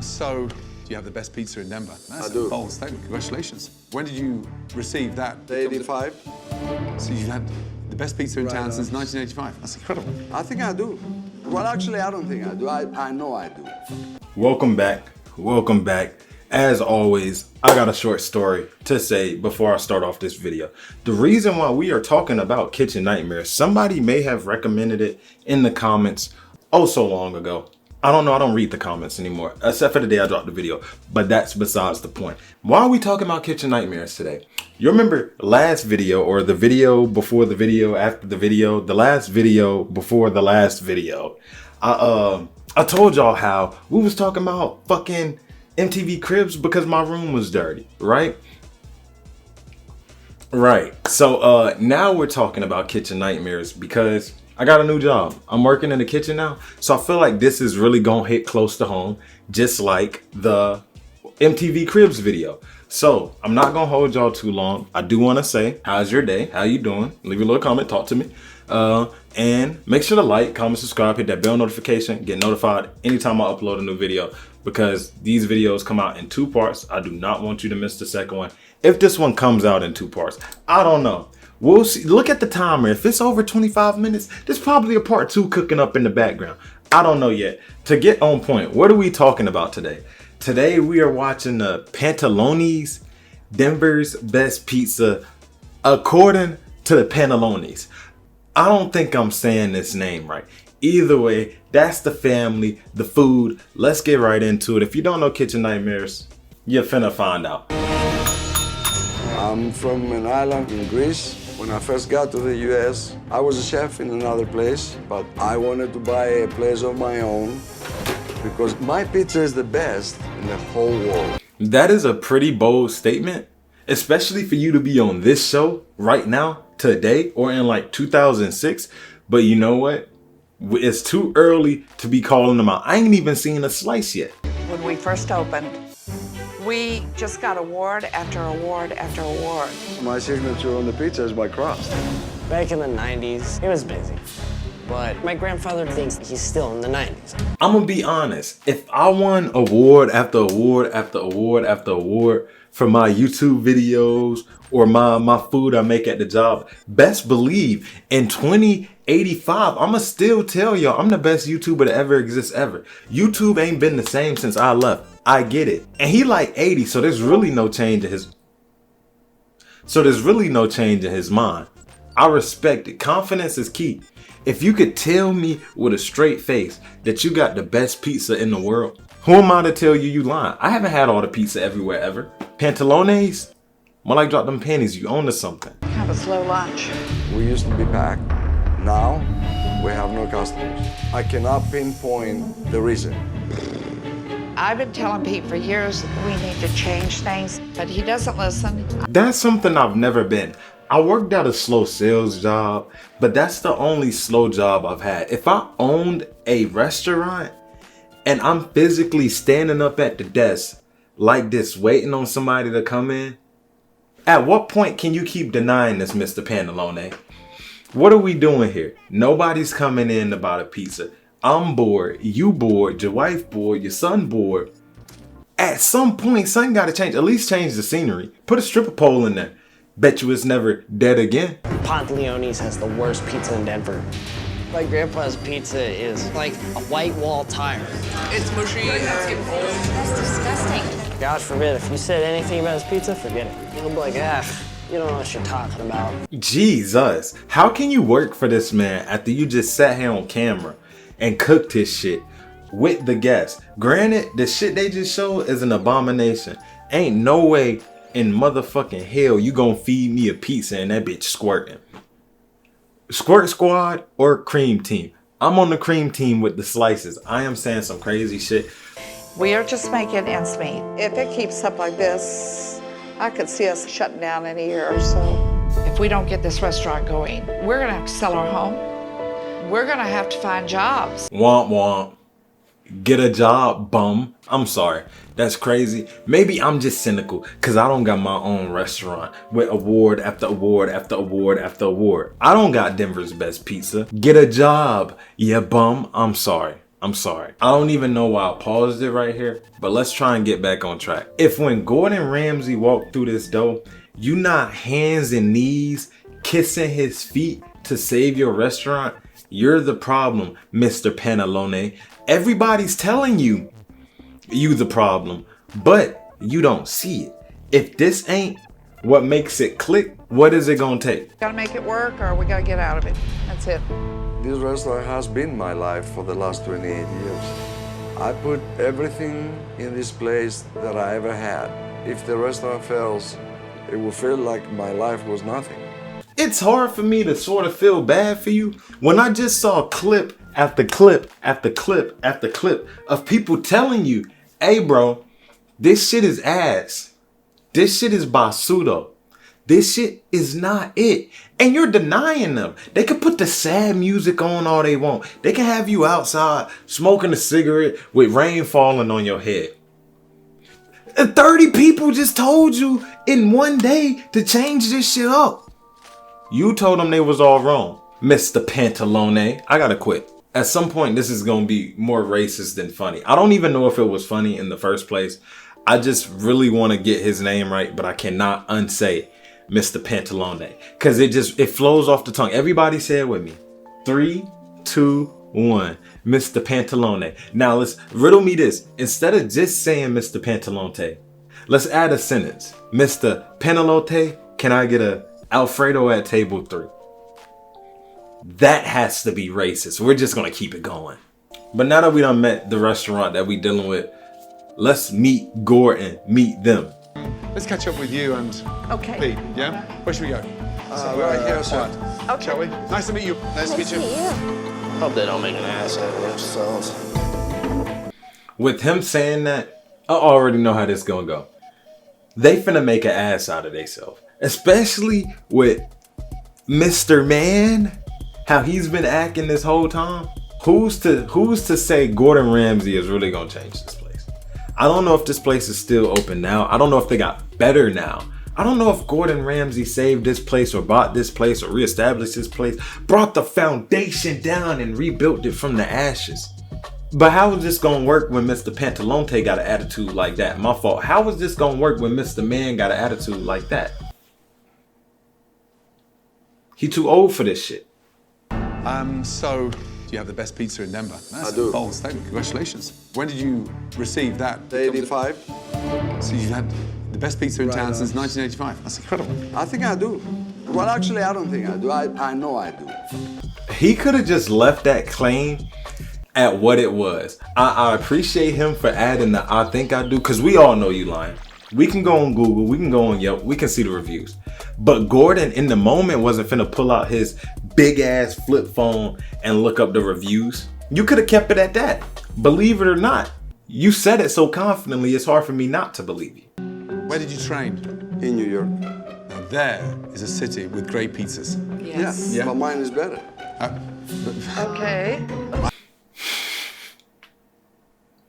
So you have the best pizza in Denver. That's I do. a bold statement. Congratulations. When did you receive that? 85. So you've had the best pizza in Right town on. since 1985. That's incredible. I think I do. Well, actually, I don't think I do. I know I do. Welcome back. Welcome back. As always, I got a short story to say before I start off this video. The reason why we are talking about kitchen nightmares, somebody may have recommended it in the comments oh so long ago. I don't know, I don't read the comments anymore, except for the day I dropped the video, but that's besides the point. Why are we talking about kitchen nightmares today? You remember last video, or the video before the video after the video, the last video before the last video. I told y'all how we was talking about fucking MTV Cribs because my room was dirty, right? Right. So now we're talking about kitchen nightmares because I got a new job. I'm working in the kitchen now. So I feel like this is really gonna hit close to home, just like the MTV Cribs video. So I'm not gonna hold y'all too long. I do wanna say, how's your day? How you doing? Leave a little comment, talk to me. And make sure to like, comment, subscribe, hit that bell notification, get notified anytime I upload a new video, because these videos come out in 2 parts. I do not want you to miss the second one. If this one comes out in 2 parts, I don't know. We'll see. Look at the timer. If it's over 25 minutes, there's probably a part 2 cooking up in the background. I don't know yet. To get on point, what are we talking about today? Today we are watching the Pantalones, Denver's best pizza, according to the Pantalones. I don't think I'm saying this name right. Either way, that's the family, the food. Let's get right into it. If you don't know kitchen nightmares, you're finna find out. I'm from an island in Greece. When I first got to the US, I was a chef in another place, but I wanted to buy a place of my own because my pizza is the best in the whole world. That is a pretty bold statement, especially for you to be on this show right now, today, or in like 2006. But you know what? It's too early to be calling them out. I ain't even seen a slice yet. When we first opened, we just got award after award after award. My signature on the pizza is my crust. Back in the 90s, it was busy. But my grandfather thinks he's still in the 90s. I'm gonna be honest. If I won award after award after award after award for my YouTube videos or my food I make at the job, best believe in 2085, I'ma still tell y'all I'm the best YouTuber that ever exists ever. YouTube ain't been the same since I left. I get it. And he like 80, so there's really no change in his mind. I respect it. Confidence is key. If you could tell me with a straight face that you got the best pizza in the world, who am I to tell you lying? I haven't had all the pizza everywhere ever. Pantalones? More like drop them panties, you own to something. Have a slow lunch. We used to be packed. Now, we have no customers. I cannot pinpoint the reason. I've been telling Pete for years that we need to change things, but he doesn't listen. That's something I've never been. I worked at a slow sales job, but that's the only slow job I've had. If I owned a restaurant and I'm physically standing up at the desk like this, waiting on somebody to come in, at what point can you keep denying this, Mr. Pantalone? What are we doing here? Nobody's coming in about a pizza. I'm bored, you bored, your wife bored, your son bored. At some point, something gotta change. At least change the scenery. Put a stripper pole in there. Bet you it's never dead again. Pantaleone's has the worst pizza in Denver. My grandpa's pizza is like a white wall tire. It's mushy, it's getting old. That's disgusting. God forbid, if you said anything about his pizza, forget it. He'll be like, you don't know what you're talking about. Jesus, how can you work for this man after you just sat here on camera and cooked his shit with the guests? Granted, the shit they just showed is an abomination. Ain't no way in motherfucking hell you gonna feed me a pizza and that bitch squirting. Squirt squad or cream team? I'm on the cream team with the slices. I am saying some crazy shit. We are just making ends meet. If it keeps up like this, I could see us shutting down in a year or so. If we don't get this restaurant going, we're gonna have to sell our home. We're gonna have to find jobs. Womp womp. Get a job, bum. I'm sorry. That's crazy. Maybe I'm just cynical because I don't got my own restaurant with award after award after award after award. I don't got Denver's best pizza. Get a job, yeah, bum. I'm sorry. I'm sorry. I don't even know why I paused it right here, but let's try and get back on track. If when Gordan Ramsay walked through this door, you not hands and knees kissing his feet to save your restaurant, you're the problem, Mr. Pantalone. Everybody's telling you the problem, but you don't see it. If this ain't what makes it click, what is it gonna take? Gotta make it work or we gotta get out of it. That's it. This restaurant has been my life for the last 28 years. I put everything in this place that I ever had. If the restaurant fails, it will feel like my life was nothing. It's hard for me to sort of feel bad for you when I just saw clip after clip after clip after clip of people telling you, hey bro, this shit is ass. This shit is basudo. This shit is not it. And you're denying them. They can put the sad music on all they want. They can have you outside smoking a cigarette with rain falling on your head. 30 people just told you in one day to change this shit up. You told them they was all wrong. Mr. Pantalone, I gotta quit. At some point, this is gonna be more racist than funny. I don't even know if it was funny in the first place. I just really want to get his name right, but I cannot unsay Mr. Pantalone. Cause it flows off the tongue. Everybody say it with me. 3, 2, 1. Mr. Pantalone. Now let's riddle me this. Instead of just saying Mr. Pantalone, let's add a sentence. Mr. Pantalone, can I get a Alfredo at table 3? That has to be racist. We're just gonna keep it going. But now that we done met the restaurant that we dealing with, let's meet Gordan, meet them. Let's catch up with you and Okay. Pete, yeah? Where should we go? Right here, sir. Okay. Shall we? Nice to meet you. Nice to meet you. Hope they don't make an ass out of themselves. With him saying that, I already know how this gonna go. They finna make an ass out of themselves. Especially with Mr. Man, how he's been acting this whole time. Who's to say Gordan Ramsay is really gonna change this place? I don't know if this place is still open now. I don't know if they got better now. I don't know if Gordan Ramsay saved this place or bought this place or reestablished this place, brought the foundation down and rebuilt it from the ashes. But how is this gonna work when Mr. Pantalone got an attitude like that? My fault. How is this gonna work when Mr. Man got an attitude like that? He too old for this shit. So you have the best pizza in Denver. That's I do. a bold statement. Congratulations. When did you receive that? 85. So you've had the best pizza in town Right, since 1985. That's incredible. I think I do. Well, actually, I don't think I do. I know I do. He could have just left that claim at what it was. I appreciate him for adding the I think I do, because we all know you lying. We can go on Google, we can go on Yelp, we can see the reviews. But Gordan in the moment wasn't finna pull out his big ass flip phone and look up the reviews. You could have kept it at that. Believe it or not, you said it so confidently, it's hard for me not to believe you. Where did you train? In New York. Now there is a city with great pizzas. Yes. Yeah, but mine is better. Okay.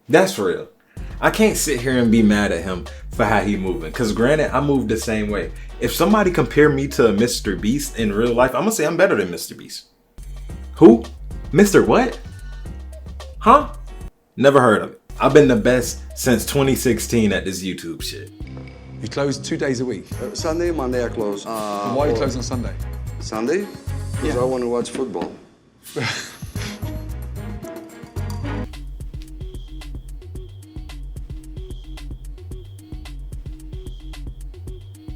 That's real. I can't sit here and be mad at him for how he moving. Cause granted, I move the same way. If somebody compare me to Mr. Beast in real life, I'm gonna say I'm better than Mr. Beast. Who? Mr. what? Huh? Never heard of it. I've been the best since 2016 at this YouTube shit. You close 2 days a week. Sunday, Monday I close. Why are you closing on Sunday? Sunday? Because I want to watch football.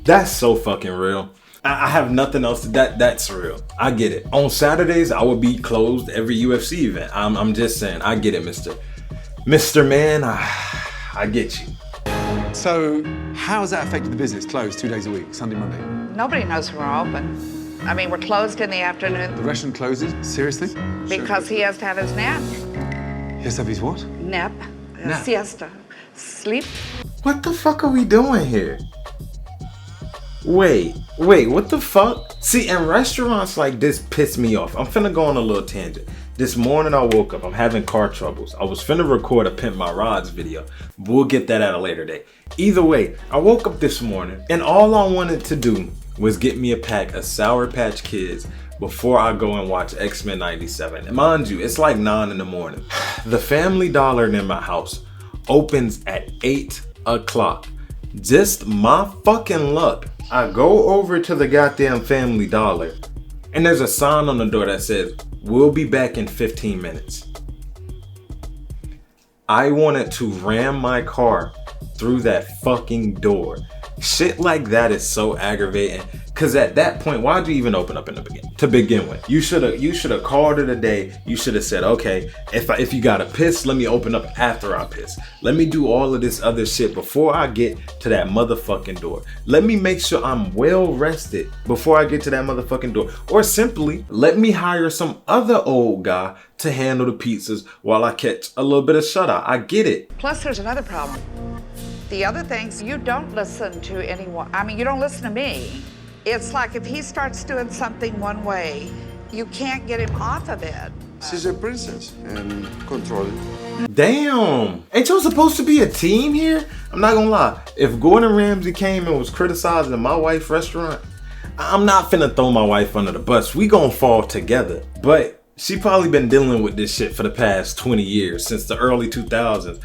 That's so fucking real. I have nothing else. That's real. I get it. On Saturdays, I would be closed every UFC event. I'm just saying. I get it, Mr. Man. I get you. So how has that affected the business? Closed 2 days a week, Sunday, Monday. Nobody knows we're open. I mean, we're closed in the afternoon The restaurant closes? Seriously? because he has to have his nap. Yes, have his what? Nap. Nap. Siesta. Sleep. What the fuck are we doing here? Wait, what the fuck? See, and restaurants like this piss me off. I'm finna go on a little tangent. This morning I woke up, I'm having car troubles. I was finna record a Pimp My Rods video. We'll get that at a later date. Either way, I woke up this morning and all I wanted to do was get me a pack of Sour Patch Kids before I go and watch X-Men 97. And mind you, it's like 9 in the morning. The Family Dollar in my house opens at 8 o'clock. Just my fucking luck. I go over to the goddamn Family Dollar and there's a sign on the door that says, "We'll be back in 15 minutes. I wanted to ram my car through that fucking door. Shit like that is so aggravating. Cause at that point, why'd you even open up in the beginning? To begin with, you should have called it a day. You should have said, okay, if you gotta piss, let me open up after I piss. Let me do all of this other shit before I get to that motherfucking door. Let me make sure I'm well rested before I get to that motherfucking door. Or simply let me hire some other old guy to handle the pizzas while I catch a little bit of shut eye. I get it. Plus, there's another problem. The other things, you don't listen to anyone. I mean, you don't listen to me. It's like if he starts doing something one way, you can't get him off of it. She's a princess and control it. Damn. Ain't y'all supposed to be a team here? I'm not gonna lie. If Gordan Ramsey came and was criticizing my wife's restaurant, I'm not finna throw my wife under the bus. We gonna fall together. But she probably been dealing with this shit for the past 20 years, since the early 2000s.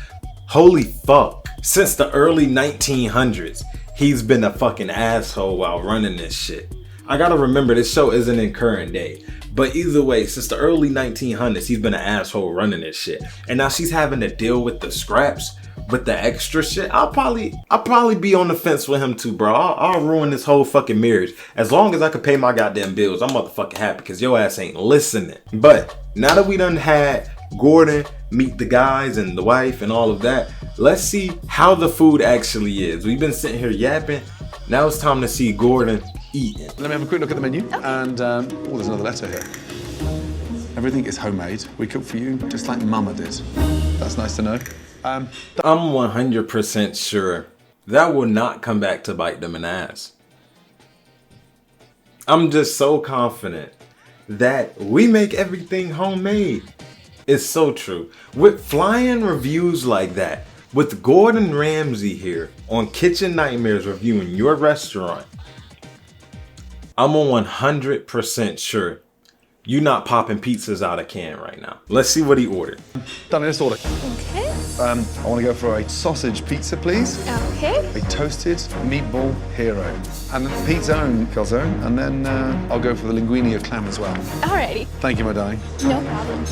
Holy fuck. Since the early 1900s, he's been a fucking asshole while running this shit. I gotta remember, this show isn't in current day. But either way, since the early 1900s, he's been an asshole running this shit. And now she's having to deal with the scraps, with the extra shit. I'll probably be on the fence with him too, bro. I'll ruin this whole fucking marriage. As long as I can pay my goddamn bills, I'm motherfucking happy, because your ass ain't listening. But now that we done had Gordan meet the guys and the wife and all of that, let's see how the food actually is. We've been sitting here yapping. Now it's time to see Gordan eating. Let me have a quick look at the menu. And, oh, there's another letter here. Everything is homemade. We cook for you, just like Mama did. That's nice to know. I'm 100% sure that will not come back to bite them in the ass. I'm just so confident that we make everything homemade. It's so true. With flying reviews like that, with Gordan Ramsay here on Kitchen Nightmares reviewing your restaurant, I'm 100% sure you're not popping pizzas out of can right now. Let's see what he ordered. Done, let's order. Okay. I want to go for a sausage pizza, please. Okay. A toasted meatball hero. And then pizza calzone. And then I'll go for the linguine of clam as well. Alrighty. Thank you, my darling. No problem.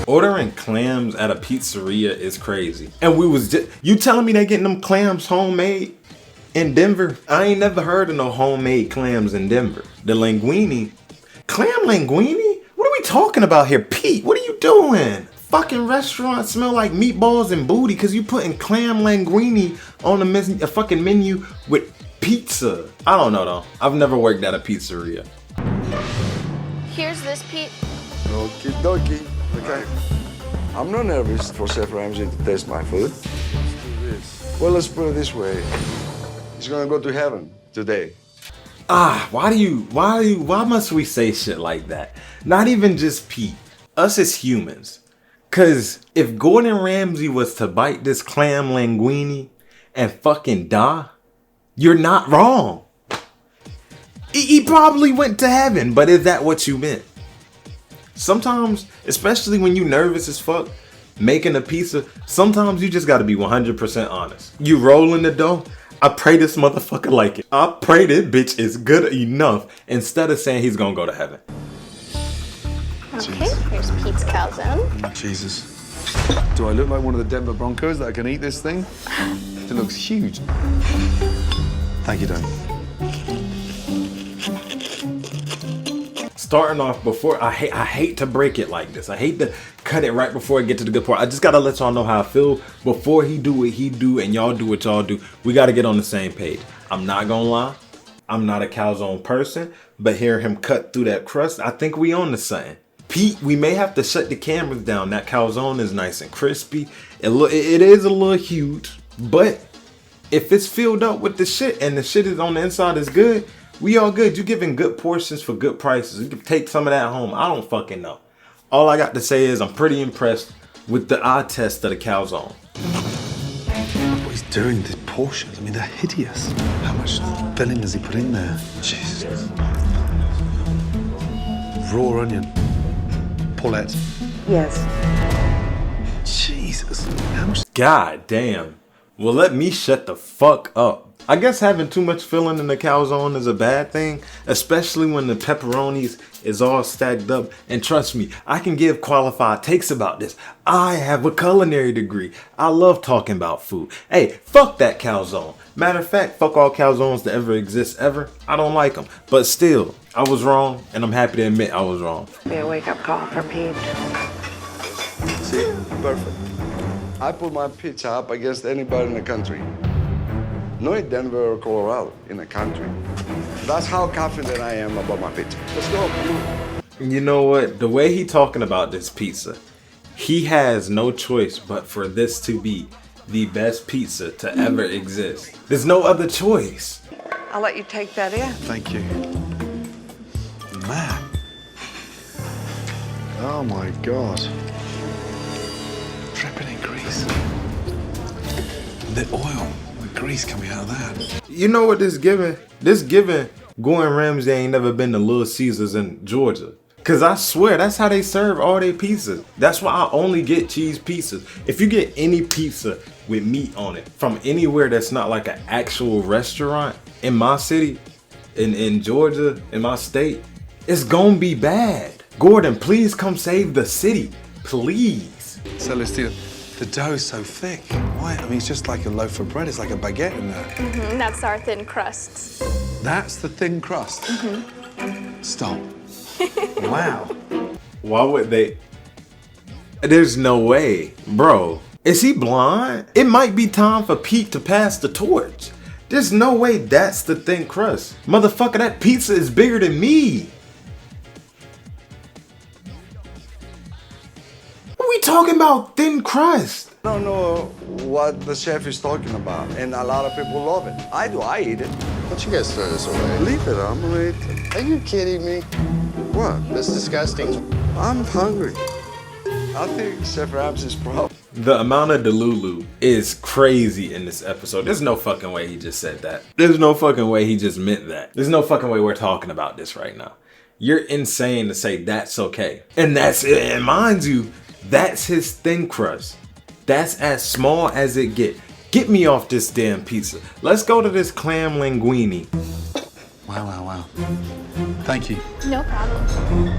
Ordering clams at a pizzeria is crazy. And we was just, you telling me they getting them clams homemade in Denver? I ain't never heard of no homemade clams in Denver. The linguine, clam linguine? What are we talking about here? Pete, what are you doing? Fucking restaurant smell like meatballs and booty because you putting clam linguine on a fucking menu with pizza. I don't know though. I've never worked at a pizzeria. Here's this, Pete. Okie dokie. Okay. I'm not nervous for Chef Ramsay to taste my food. Let's do this. Well, let's put it this way. He's gonna go to heaven today. Why must we say shit like that? Not even just Pete, us as humans. Cause if Gordan Ramsay was to bite this clam linguine and fucking die, you're not wrong. He probably went to heaven, but is that what you meant? Sometimes, especially when you nervous as fuck, making a pizza, sometimes you just gotta be 100% honest. You rolling the dough, I pray this motherfucker like it. I pray this bitch is good enough, instead of saying he's gonna go to heaven. Okay, here's Pete's calzone. Jesus. Do I look like one of the Denver Broncos that can eat this thing? It looks huge. Thank you, darling. Starting off before, I hate to break it like this. I hate to cut it right before I get to the good part. I just gotta let y'all know how I feel before he do what he do and y'all do what y'all do. We gotta get on the same page. I'm not gonna lie, I'm not a calzone person, but hearing him cut through that crust, I think we on the same. Pete, we may have to shut the cameras down. That calzone is nice and crispy. It is a little huge, but if it's filled up with the shit and the shit is on the inside is good, we all good. You giving good portions for good prices. You can take some of that home. I don't fucking know. All I got to say is I'm pretty impressed with the eye test of the calzone. What he's doing, these portions, I mean, they're hideous. How much filling does he put in there? Jesus. raw onion. Paulette. Yes. Jesus. How much? God damn. Well, let me shut the fuck up. I guess having too much filling in the calzone is a bad thing, especially when the pepperonis is all stacked up. And trust me, I can give qualified takes about this. I have a culinary degree. I love talking about food. Hey, fuck that calzone. Matter of fact, fuck all calzones that ever exist ever. I don't like them. But still, I was wrong, and I'm happy to admit I was wrong. Be a wake-up call for Pete. See, perfect. I put my pizza up against anybody in the country. Not in Denver or Colorado, in the country. That's how confident I am about my pizza. Let's go, come on. You know what? The way he talking about this pizza, he has no choice but for this to be the best pizza to ever exist. There's no other choice. I'll let you take that in. Thank you. Man. Oh my God. Dripping in grease. The oil, the grease coming out of that. You know what this giving? This giving Gordan Ramsay ain't never been to Little Caesars in Georgia. Cause I swear that's how they serve all their pizzas. That's why I only get cheese pizzas. If you get any pizza with meat on it from anywhere that's not like an actual restaurant in my city, in Georgia, in my state, it's gonna be bad. Gordan, please come save the city, please. Celestina, the dough's so thick. Why? I mean, it's just like a loaf of bread. It's like a baguette in there. That's our thin crusts. That's the thin crust. Stop. Wow. Why would they? There's no way, bro. Is he blind? It might be time for Pete to pass the torch. There's no way that's the thin crust. Motherfucker, that pizza is bigger than me. What are we talking about thin crust? I don't know what the chef is talking about, and a lot of people love it. I do, I eat it. Why don't you guys throw this away? Leave it, I'm gonna eat it. Are you kidding me? What? That's disgusting. I'm hungry. I think Chef Ramsay's problem. The amount of delulu is crazy in this episode. There's no fucking way he just said that. There's no fucking way he just meant that. There's no fucking way we're talking about this right now. You're insane to say that's okay. And that's it. And mind you, that's his thin crust. That's as small as it get. Get me off this damn pizza. Let's go to this clam linguine. Wow, wow, wow. Thank you. No problem.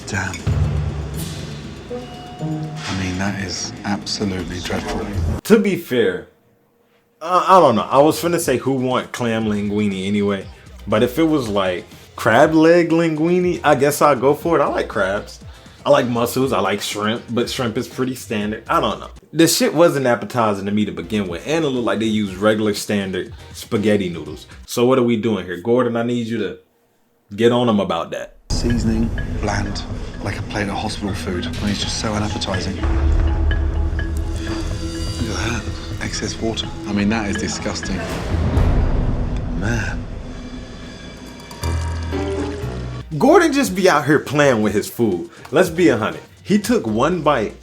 Damn. I mean, that is absolutely dreadful. To be fair, I don't know. I was finna say who want clam linguine anyway. But if it was like crab leg linguine, I guess I'll go for it. I like crabs. I like mussels. I like shrimp. But shrimp is pretty standard. I don't know. The shit wasn't appetizing to me to begin with. And it looked like they used regular standard spaghetti noodles. So what are we doing here? Gordan, I need you to get on them about that. Seasoning, bland, like a plate of hospital food. I mean, it's just so unappetizing. Look at that. Excess water. I mean, that is disgusting. Man. Gordan just be out here playing with his food. Let's be 100. He took one bite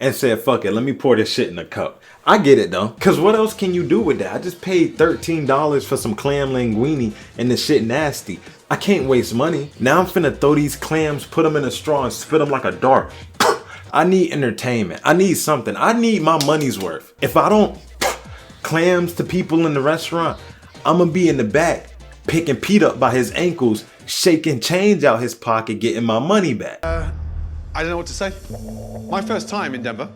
and said, fuck it, let me pour this shit in a cup. I get it though. Cause what else can you do with that? I just paid $13 for some clam linguine and this shit nasty. I can't waste money. Now I'm finna throw these clams, put them in a straw and spit them like a dart. I need entertainment. I need something. I need my money's worth. If I don't clams to people in the restaurant, I'm gonna be in the back picking Pete up by his ankles, shaking change out his pocket, getting my money back. I don't know what to say. My first time in Denver,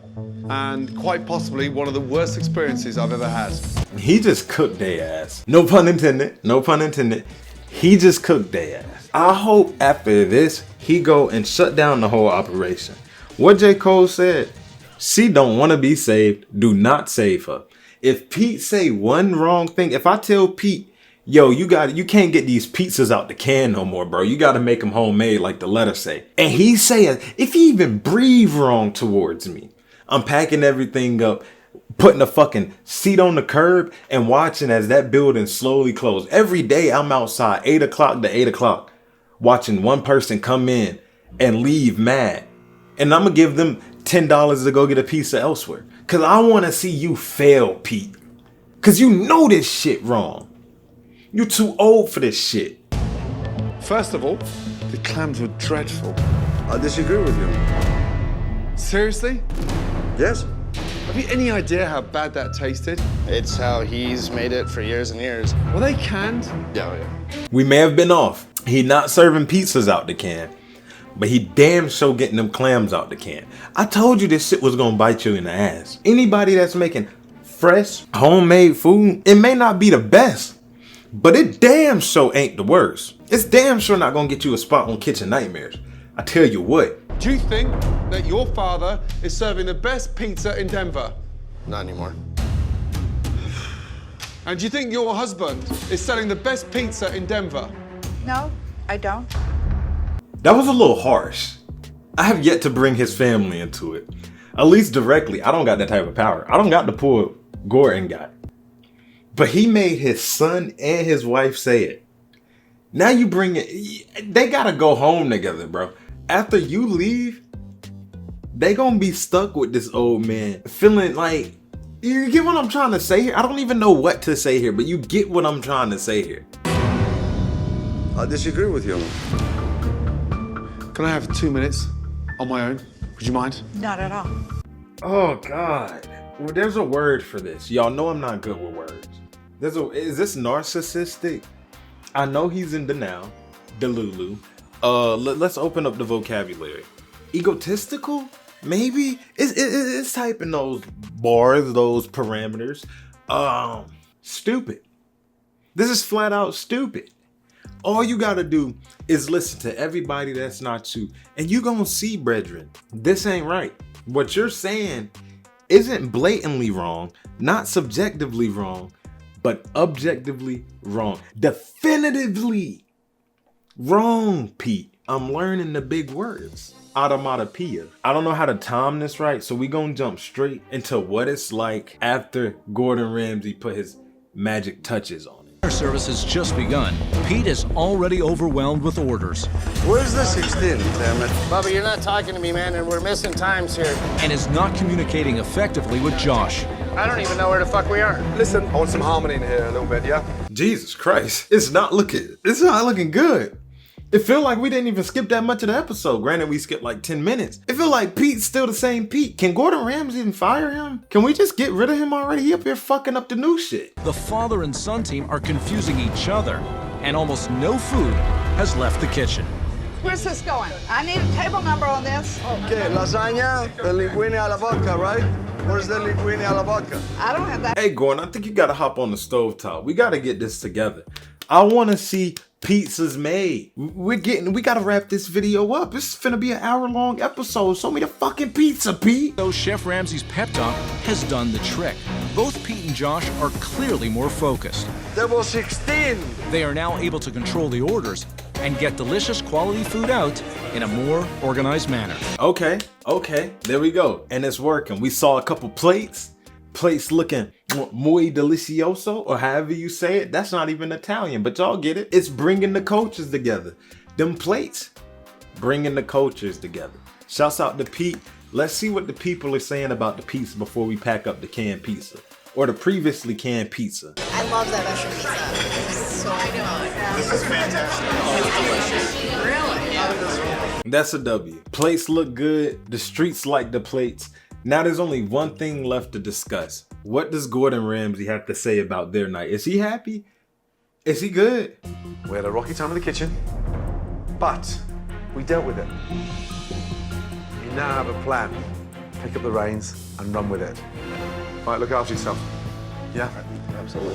and quite possibly one of the worst experiences I've ever had. He just cooked their ass. No pun intended. No pun intended. He just cooked their ass. I hope after this, he go and shut down the whole operation. What J. Cole said, she don't want to be saved. Do not save her. If Pete say one wrong thing, if I tell Pete, yo, you can't get these pizzas out the can no more, bro. You got to make them homemade like the letter say. And he saying, if he even breathe wrong towards me, I'm packing everything up, putting a fucking seat on the curb and watching as that building slowly close. Every day I'm outside 8 o'clock to 8 o'clock watching one person come in and leave mad. And I'm going to give them $10 to go get a pizza elsewhere. Because I want to see you fail, Pete. Because you know this shit wrong. You too old for this shit. First of all, the clams were dreadful. I disagree with you. Seriously? Yes? Have you any idea how bad that tasted? It's how he's made it for years and years. Were they canned? Yeah, yeah. We may have been off. He not serving pizzas out the can, but he damn sure getting them clams out the can. I told you this shit was gonna bite you in the ass. Anybody that's making fresh, homemade food, it may not be the best, but it damn sure ain't the worst. It's damn sure not gonna get you a spot on Kitchen Nightmares. I tell you what. Do you think that your father is serving the best pizza in Denver? Not anymore. And do you think your husband is selling the best pizza in Denver? No, I don't. That was a little harsh. I have yet to bring his family into it. At least directly. I don't got that type of power. I don't got the pull Gordan got. But he made his son and his wife say it. Now you bring it. They gotta go home together, bro. After you leave, they gonna be stuck with this old man. Feeling like, you get what I'm trying to say here? I don't even know what to say here, but you get what I'm trying to say here. I disagree with you. Can I have 2 minutes on my own? Would you mind? Not at all. Oh God. Well, there's a word for this. Y'all know I'm not good with words. Is this narcissistic? I know he's in denial. Delulu. Let's open up the vocabulary. Egotistical? Maybe? It's typing those bars, those parameters. Stupid. This is flat out stupid. All you gotta do is listen to everybody that's not you, and you gonna see, brethren, this ain't right. What you're saying isn't blatantly wrong, not subjectively wrong, but objectively wrong. Definitively wrong, Pete. I'm learning the big words. Automatopoeia. I don't know how to time this right, so we gonna jump straight into what it's like after Gordan Ramsay put his magic touches on it. Our service has just begun. Pete is already overwhelmed with orders. Where's the 16, damn it? Bubba, you're not talking to me, man, and we're missing times here. And is not communicating effectively with Josh. I don't even know where the fuck we are. Listen, I want some harmony in here a little bit, yeah? Jesus Christ, it's not looking good. It feel like we didn't even skip that much of the episode. Granted, we skipped like 10 minutes. It feel like Pete's still the same Pete. Can Gordan Ramsay even fire him? Can we just get rid of him already? He up here fucking up the new shit. The father and son team are confusing each other, and almost no food has left the kitchen. Where's this going? I need a table number on this. Okay, lasagna, the linguine alla vodka, right? Where's the linguine alla vodka? I don't have that. Hey, Gordan, I think you gotta hop on the stovetop. We gotta get this together. I wanna see pizzas made. We gotta wrap this video up. This is finna be an hour-long episode. Show me the fucking pizza, Pete. Though Chef Ramsay's pep talk has done the trick. Both Pete and Josh are clearly more focused. There was 16. They are now able to control the orders and get delicious quality food out in a more organized manner. Okay, there we go. And it's working. We saw a couple plates looking muy delicioso, or however you say it. That's not even Italian, but y'all get it. It's bringing the cultures together. Them plates, bringing the cultures together. Shouts out to Pete. Let's see what the people are saying about the pizza before we pack up the canned pizza. Or the previously canned pizza. I love that mushroom pizza. It's so good. This is fantastic. It's delicious. Really? That's a W. Plates look good. The streets like the plates. Now there's only one thing left to discuss. What does Gordan Ramsay have to say about their night? Is he happy? Is he good? We had a rocky time in the kitchen, but we dealt with it. You now have a plan. Pick up the reins and run with it. Right, look after yourself. Yeah? Absolutely.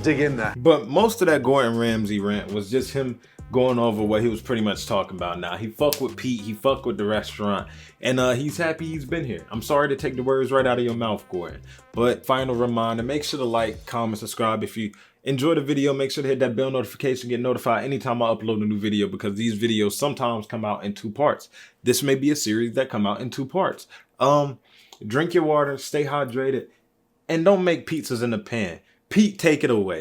Dig in there. But most of that Gordan Ramsay rant was just him going over what he was pretty much talking about now. He fucked with Pete, he fucked with the restaurant, and he's happy he's been here. I'm sorry to take the words right out of your mouth, Gordan. But final reminder, make sure to like, comment, subscribe. If you enjoy the video, make sure to hit that bell notification, get notified anytime I upload a new video, because these videos sometimes come out in 2 parts. This may be a series that come out in 2 parts. Drink your water, stay hydrated, and don't make pizzas in the pan. Pete, take it away.